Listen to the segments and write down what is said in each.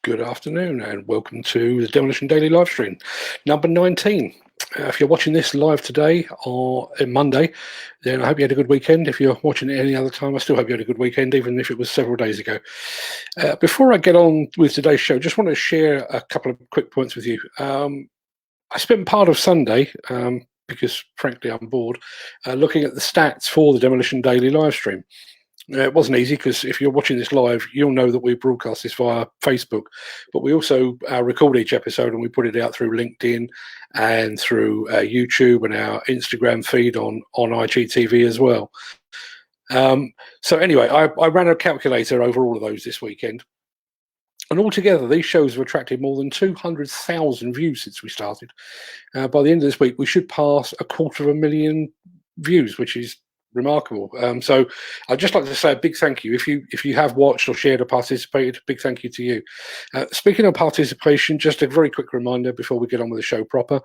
Good afternoon and welcome to the Demolition Daily LiveStream, number 19. If you're watching this live today or Monday, then I hope you had a good weekend. If you're watching it any other time, I still hope you had a good weekend, even if it was several days ago. Before I get on with today's show, just want to share a couple of quick points with you. I spent part of Sunday, because frankly I'm bored, looking at the stats for the Demolition Daily LiveStream. It wasn't easy because if you're watching this live, you'll know that we broadcast this via Facebook, but we also record each episode and we put it out through LinkedIn and through YouTube and our Instagram feed on IGTV as well. So anyway, I ran a calculator over all of those this weekend. And altogether, these shows have attracted more than 200,000 views since we started. By the end of this week, we should pass 250,000 views, which is remarkable. So I'd just like to say a big thank you. If you have watched or shared or participated, big thank you to you. Speaking of participation, just a very quick reminder before we get on with the show proper.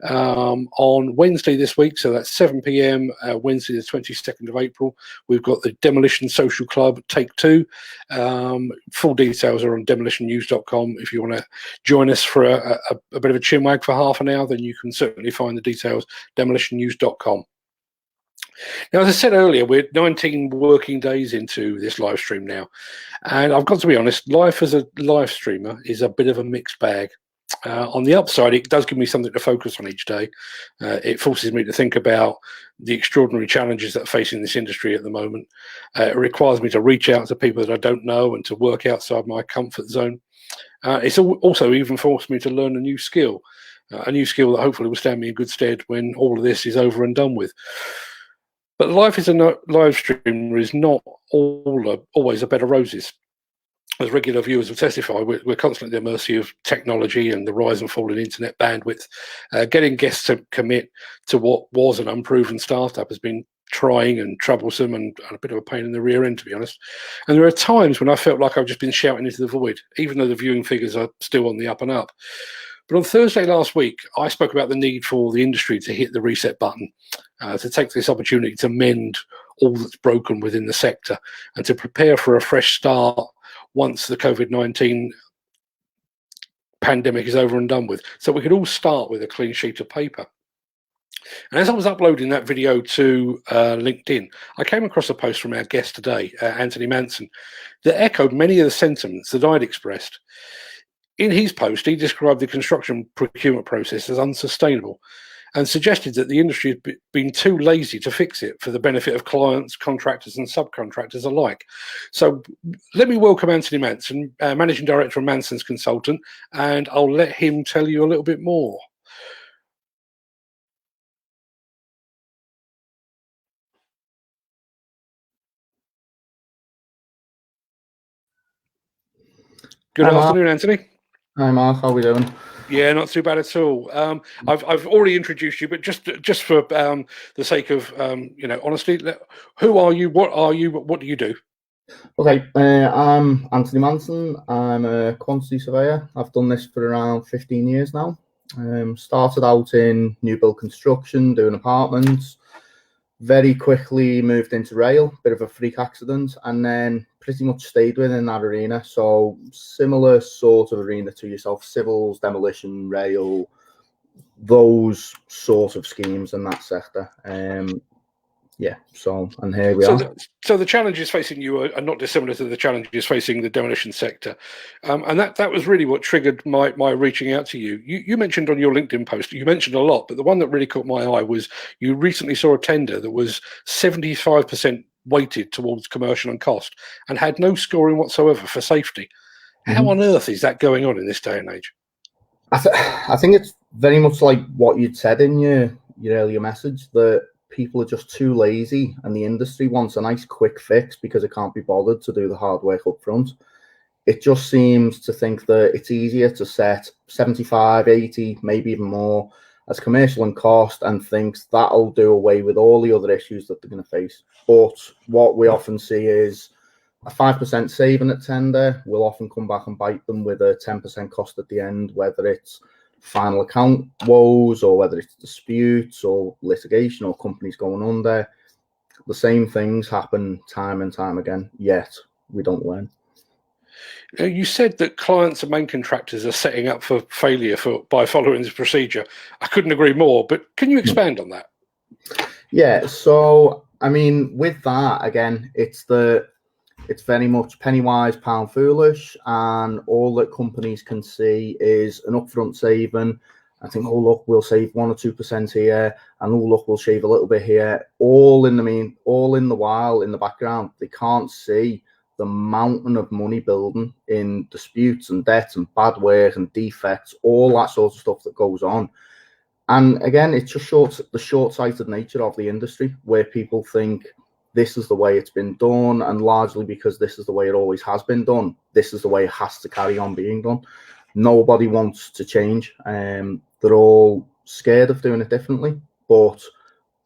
On Wednesday this week, so that's 7 p.m. Wednesday the 22nd of April, we've got the Demolition Social Club Take 2. Full details are on demolitionnews.com. If you want to join us for a bit of a chinwag for half an hour, then you can certainly find the details, demolitionnews.com. Now, as I said earlier, we're 19 working days into this live stream now, and I've got to be honest, life as a live streamer is a bit of a mixed bag. On the upside, it does give me something to focus on each day. It forces me to think about the extraordinary challenges that are facing this industry at the moment. It requires me to reach out to people that I don't know and to work outside my comfort zone. It's also even forced me to learn a new skill that hopefully will stand me in good stead when all of this is over and done with. But life as a live streamer is not always a bed of roses. As regular viewers will testify, we're constantly at the mercy of technology and the rise and fall in internet bandwidth. Getting guests to commit to what was an unproven startup has been trying and troublesome and a bit of a pain in the rear end, to be honest. And there are times when I felt like I've just been shouting into the void, even though the viewing figures are still on the up and up. But on Thursday last week, I spoke about the need for the industry to hit the reset button, to take this opportunity to mend all that's broken within the sector and to prepare for a fresh start once the COVID-19 pandemic is over and done with, so we could all start with a clean sheet of paper. And as I was uploading that video to LinkedIn, I came across a post from our guest today, Anthony Manson, that echoed many of the sentiments that I'd expressed. In his post, he described the construction procurement process as unsustainable and suggested that the industry had been too lazy to fix it for the benefit of clients, contractors and subcontractors alike. So let me welcome Anthony Manson, Managing Director of Manson's Consultant, and I'll let him tell you a little bit more. Good afternoon, Anthony. Hi, Mark. How are we doing? Yeah, not too bad at all. I've already introduced you, but just for the sake of honesty, who are you? What are you? What do you do? Okay, I'm Anthony Manson. I'm a quantity surveyor. I've done this for around 15 years now. Started out in new build construction, doing apartments. Very quickly moved into rail, bit of a freak accident, and then pretty much stayed within that arena. So similar sort of arena to yourself, civils, demolition, rail, those sort of schemes in that sector. Yeah, so, and here we are. So the challenges facing you are not dissimilar to the challenges facing the demolition sector. And that was really what triggered my reaching out to you. You mentioned on your LinkedIn post, you mentioned a lot, but the one that really caught my eye was you recently saw a tender that was 75% weighted towards commercial and cost and had no scoring whatsoever for safety. How on earth is that going on in this day and age? I think it's very much like what you'd said in your earlier message, that people are just too lazy and the industry wants a nice quick fix because it can't be bothered to do the hard work up front. It just seems to think that it's easier to set 75, 80, maybe even more as commercial and cost, and thinks that'll do away with all the other issues that they're going to face. But what we often see is a 5% saving at tender will often come back and bite them with a 10% cost at the end, whether it's final account woes or whether it's disputes or litigation or companies going under. The same things happen time and time again, yet we don't learn. You said that clients and main contractors are setting up for failure by following this procedure. I couldn't agree more, but can you expand on that? Yeah, so I mean, with that again, it's very much penny wise, pound foolish, and all that companies can see is an upfront saving. I think, oh look, we'll save 1 or 2% here, and oh look, we'll shave a little bit here. All in the while in the background, they can't see the mountain of money building in disputes and debts and bad work and defects, all that sort of stuff that goes on. And again, it's just the short-sighted nature of the industry, where people think this is the way it's been done, and largely because this is the way it always has been done, this is the way it has to carry on being done. Nobody wants to change. They're all scared of doing it differently, but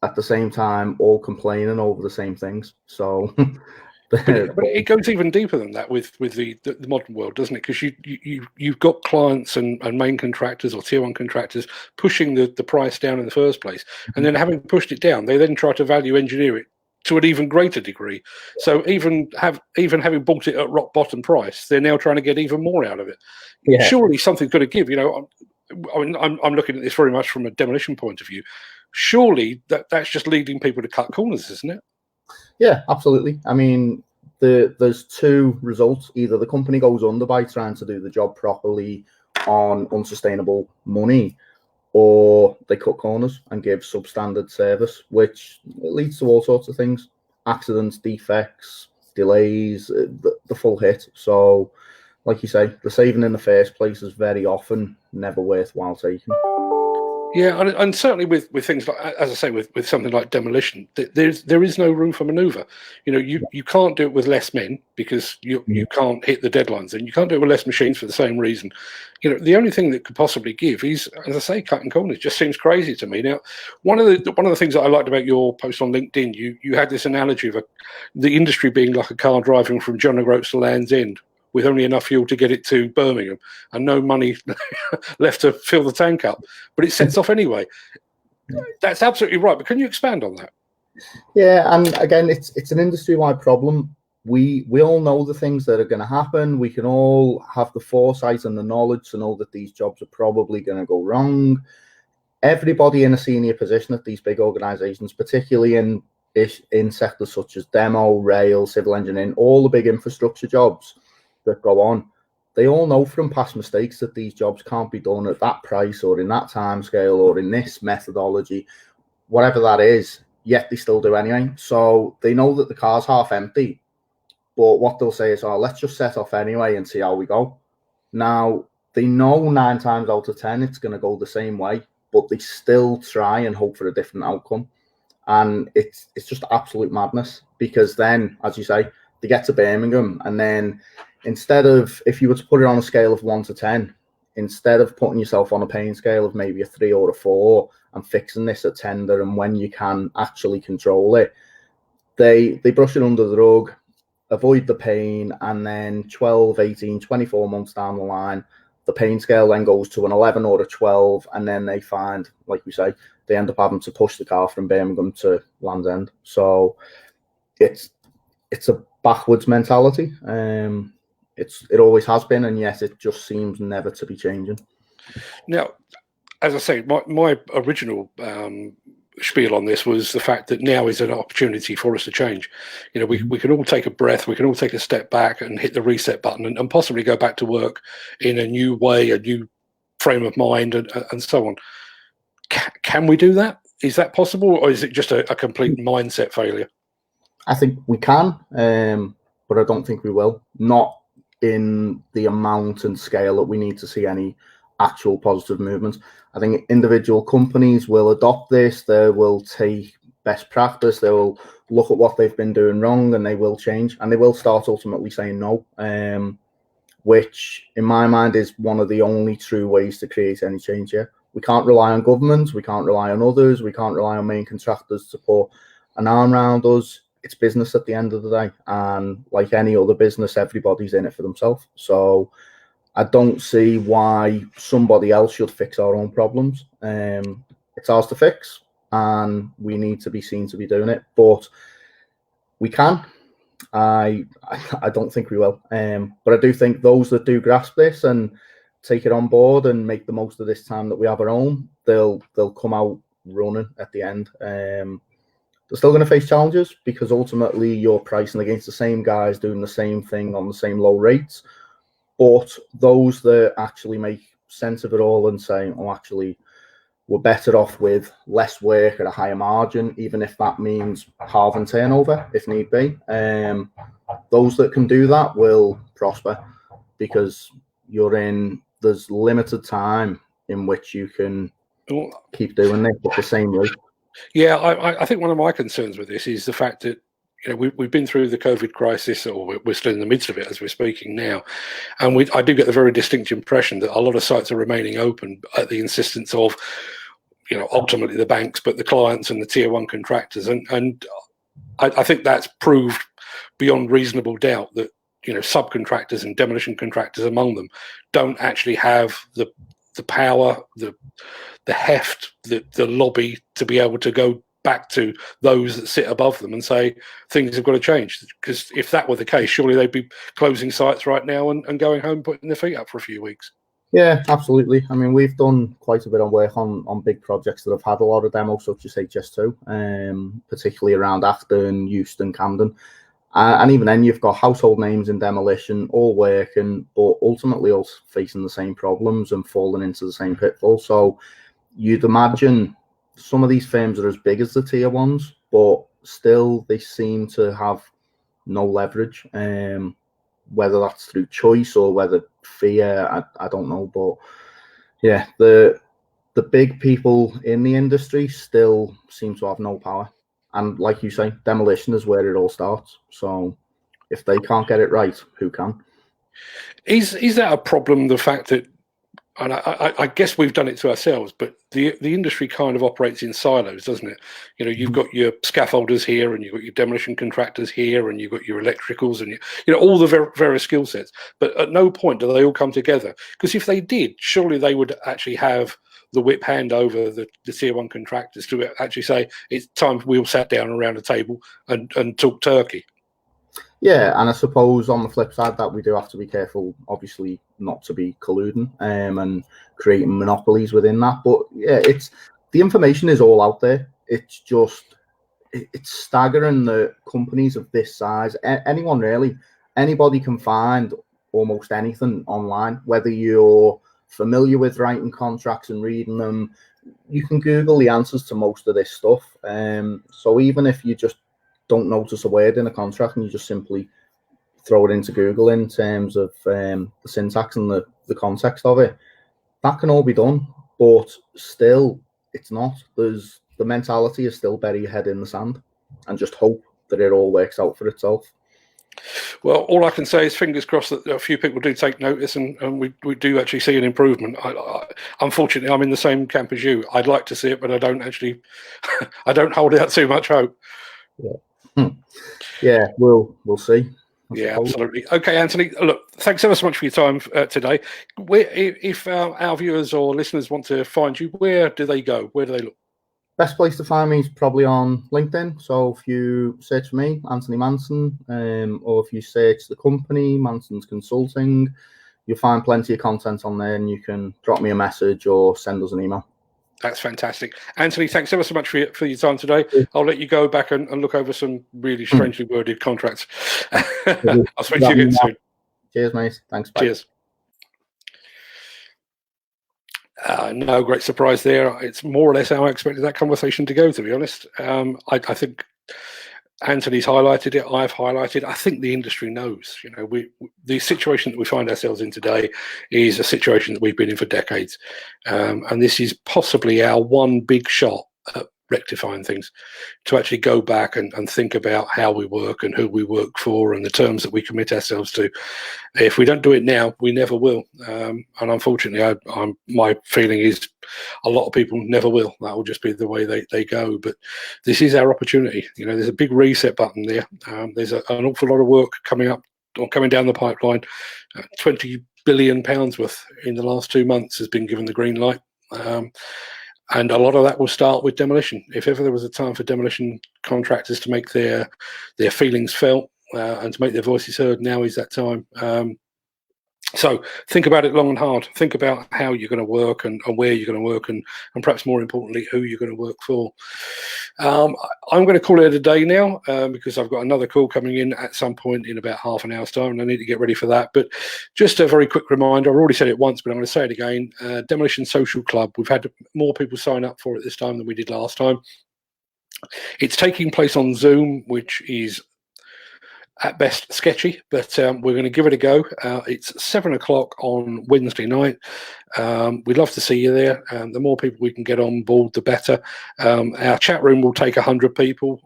at the same time, all complaining over the same things. So, but it goes even deeper than that with the modern world, doesn't it? Because you've got clients and main contractors or tier one contractors pushing the price down in the first place, and then having pushed it down, they then try to value engineer it to an even greater degree. So even having bought it at rock bottom price, they're now trying to get even more out of it. Yeah. Surely something's got to give. You know, I'm looking at this very much from a demolition point of view. Surely that's just leading people to cut corners, isn't it? Yeah, absolutely. I mean, there's two results. Either the company goes under by trying to do the job properly on unsustainable money, or they cut corners and give substandard service, which leads to all sorts of things: accidents, defects, delays, the full hit. So, like you say, the saving in the first place is very often never worthwhile taking. Yeah, and certainly with things like, as I say, with something like demolition, there is no room for manoeuvre. You know, you can't do it with less men because you can't hit the deadlines, and you can't do it with less machines for the same reason. You know, the only thing that could possibly give is, as I say, cutting corners. Just seems crazy to me. Now, one of the things that I liked about your post on LinkedIn, you had this analogy of the industry being like a car driving from John O'Groats to Land's End, with only enough fuel to get it to Birmingham and no money left to fill the tank up, but it sets off anyway. That's absolutely right. But can you expand on that? Yeah, and again, it's an industry-wide problem. We all know the things that are going to happen. We can all have the foresight and the knowledge to know that these jobs are probably going to go wrong. Everybody in a senior position at these big organizations, particularly in sectors such as demo, rail, civil engineering, all the big infrastructure jobs that go on, they all know from past mistakes that these jobs can't be done at that price or in that time scale or in this methodology, whatever that is, yet they still do anyway. So they know that the car's half empty, but what they'll say is, oh, let's just set off anyway and see how we go. Now, they know 9 times out of 10 it's going to go the same way, but they still try and hope for a different outcome. And it's just absolute madness, because then, as you say, they get to Birmingham, and then instead of, if you were to put it on a scale of 1 to 10, instead of putting yourself on a pain scale of maybe a 3 or a 4 and fixing this at tender and when you can actually control it, they brush it under the rug, avoid the pain, and then 12, 18, 24 months down the line, the pain scale then goes to an 11 or a 12, and then they find, like we say, they end up having to push the car from Birmingham to Land's End. So it's a backwards mentality. It always has been, and yet it just seems never to be changing. Now, as I say, my original spiel on this was the fact that now is an opportunity for us to change. You know, we can all take a breath, we can all take a step back and hit the reset button and possibly go back to work in a new way, a new frame of mind, and so on. Can we do that? Is that possible, or is it just a complete mindset failure? I think we can, but I don't think we will. Not in the amount and scale that we need to see any actual positive movements. I think individual companies will adopt this. They will take best practice. They will look at what they've been doing wrong, and they will change, and they will start ultimately saying no, which in my mind is one of the only true ways to create any change here. We can't rely on governments. We can't rely on others. We can't rely on main contractors to put an arm around us. It's business at the end of the day, and like any other business, everybody's in it for themselves. So I don't see why somebody else should fix our own problems. It's ours to fix, and we need to be seen to be doing it. But we can. I don't think we will. But I do think those that do grasp this and take it on board and make the most of this time that we have our own, they'll come out running at the end. They're still going to face challenges because ultimately you're pricing against the same guys doing the same thing on the same low rates. But those that actually make sense of it all and say, oh, actually, we're better off with less work at a higher margin, even if that means halving turnover, if need be. Those that can do that will prosper because there's limited time in which you can keep doing it at the same rate. Yeah, I think one of my concerns with this is the fact that we've been through the COVID crisis, or we're still in the midst of it as we're speaking now, and I do get the very distinct impression that a lot of sites are remaining open at the insistence of, ultimately the banks, but the clients and the tier one contractors, and I think that's proved beyond reasonable doubt that subcontractors and demolition contractors among them don't actually have the power, the heft, the lobby to be able to go back to those that sit above them and say things have got to change. Because if that were the case, surely they'd be closing sites right now and going home, putting their feet up for a few weeks. Yeah, absolutely. I mean, we've done quite a bit of work on big projects that have had a lot of demos, such as HS2, particularly around Acton, Euston, Camden. And even then, you've got household names in demolition, all working, but ultimately all facing the same problems and falling into the same pitfall. So you'd imagine some of these firms are as big as the tier ones, but still they seem to have no leverage. Whether that's through choice or whether fear, I don't know. But yeah, the big people in the industry still seem to have no power. And like you say, demolition is where it all starts. So if they can't get it right, who can? Is that a problem, the fact that, and I guess we've done it to ourselves, but the industry kind of operates in silos, doesn't it? You've got your scaffolders here, and you've got your demolition contractors here, and you've got your electricals, and all the various skill sets. But at no point do they all come together. Because if they did, surely they would actually have the whip hand over the tier one contractors to actually say it's time we all sat down around a table and talk turkey. Yeah, and I suppose on the flip side that we do have to be careful, obviously, not to be colluding and creating monopolies within that. But yeah, the information is all out there. It's just it's staggering that companies of this size, anyone really, anybody can find almost anything online. Whether you're familiar with writing contracts and reading them, you can Google the answers to most of this stuff. So even if you just don't notice a word in a contract and you just simply throw it into Google in terms of the syntax and the context of it, that can all be done. But still, it's not. The mentality is still bury your head in the sand and just hope that it all works out for itself. Well, all I can say is fingers crossed that a few people do take notice and we do actually see an improvement. Unfortunately, I'm in the same camp as you. I'd like to see it, but I don't actually, I don't hold out too much hope. Yeah, yeah, we'll see. Yeah, absolutely. Okay, Anthony, look, thanks ever so much for your time today. If our viewers or listeners want to find you, where do they go? Where do they look? Best place to find me is probably on LinkedIn. So if you search for me, Anthony Manson, or if you search the company, Manson's Consulting, you'll find plenty of content on there and you can drop me a message or send us an email. That's fantastic. Anthony, thanks ever so much for your time today. I'll let you go back and look over some really strangely worded contracts. I'll speak to you again soon. Cheers, mate. Thanks. Bye. Cheers. No great surprise there. It's more or less how I expected that conversation to go, to be honest. I think Anthony's highlighted it. I've highlighted. I think the industry knows. The situation that we find ourselves in today is a situation that we've been in for decades, and this is possibly our one big shot at rectifying things, to actually go back and think about how we work and who we work for and the terms that we commit ourselves to. If we don't do it now, we never will. And unfortunately, my feeling is a lot of people never will. That will just be the way they go. But this is our opportunity. There's a big reset button there. There's an awful lot of work coming up or coming down the pipeline. £20 billion worth in the last 2 months has been given the green light. And a lot of that will start with demolition. If ever there was a time for demolition contractors to make their feelings felt, and to make their voices heard. Now is that time. So think about it long and hard. Think about how you're going to work and where you're going to work, and perhaps more importantly, who you're going to work for. I'm going to call it a day now because I've got another call coming in at some point in about half an hour's time, and I need to get ready for that. But just a very quick reminder, I've already said it once, but I'm going to say it again. Demolition Social Club, we've had more people sign up for it this time than we did last time. It's taking place on Zoom, which is at best sketchy, but we're going to give it a go. It's 7 o'clock on Wednesday night. We'd love to see you there. The more people we can get on board, the better. Our chat room will take 100 people.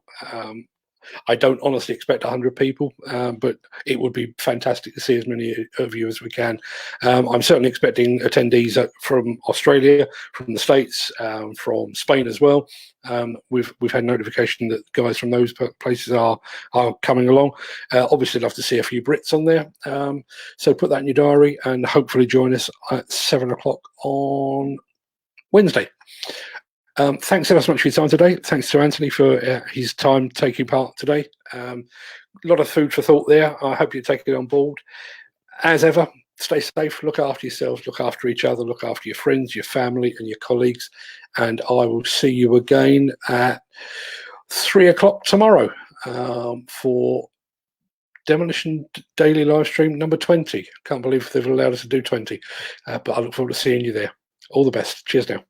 I don't honestly expect 100 people, but it would be fantastic to see as many of you as we can. I'm certainly expecting attendees from Australia, from the States, from Spain as well. We've had notification that guys from those places are coming along. Obviously, I'd love to see a few Brits on there. So put that in your diary and hopefully join us at 7 o'clock on Wednesday. Thanks ever so much for your time today. Thanks to Anthony for his time taking part today. A lot of food for thought there. I hope you take it on board. As ever, stay safe, look after yourselves, look after each other, look after your friends, your family and your colleagues. And I will see you again at 3 o'clock tomorrow for Demolition Daily Livestream number 20. Can't believe they've allowed us to do 20, but I look forward to seeing you there. All the best. Cheers now.